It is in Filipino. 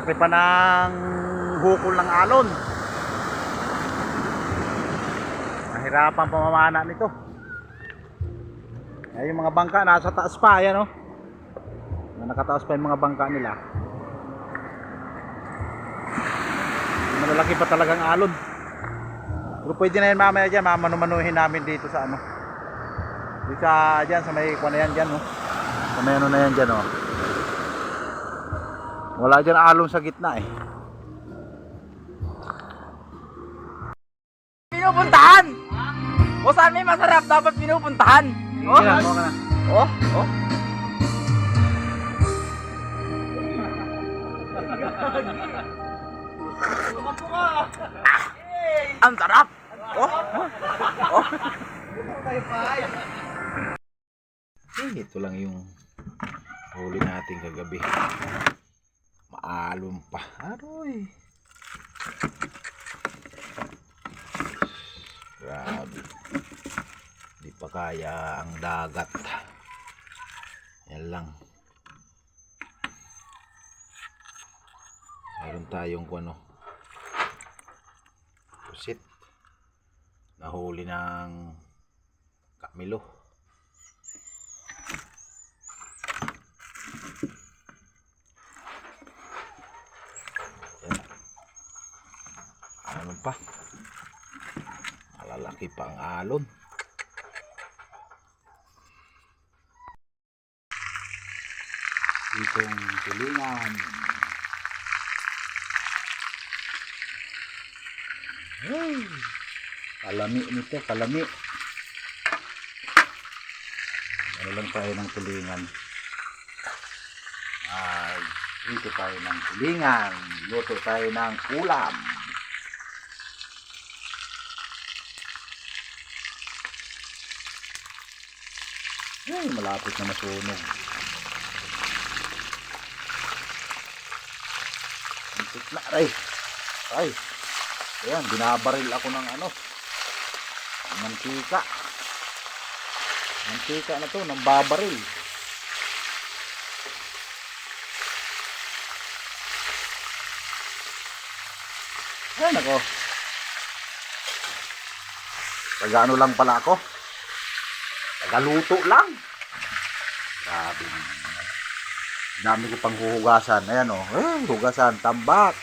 laki pa ng hukol ng alon. Nahirapan pamamana nito. Ay, yung mga bangka nasa taas pa, ayan oh. Nakataas pa yung mga bangka nila. Malalaki pa talagang alon. Pero pwede na yan mamaya dyan, mamanu-manuhin namin dito sa ano. Dito sa dyan, sa may kuha na yan dyan oh. Sa may ano na yan dyan oh. Wala dyan alon sa gitna eh. Pinupuntahan! O saan may masarap dapat pinupuntahan? Oh? Yan, ka na. Oh? Oh? Ang sarap! Oh? Oh? Ito lang yung huli natin kagabi. Maalon pa. Aroy. Grabe. Di pa kaya ang dagat. Yan lang. Mayroon tayong ano. Pusit. Nahuli ng kamilo. Ano pa? Malalaki pa ang alon. Itong tulingan. Hey, kalami nito, kalami. Ano lang tayo ng tulingan. Dito tayo ng tulingan. Luto tayo ng ulam. Ay, malapit na masunog. Antik na, ay. Ay. Ayan, binabaril ako ng ano. Mantika. Mantika na to, ng babaril. Ay, nako. Taga-ano lang pala ako. Tagaluto lang. Grabe. Dami ko pang huhugasan. Ayan o. Hugasan. Tambak.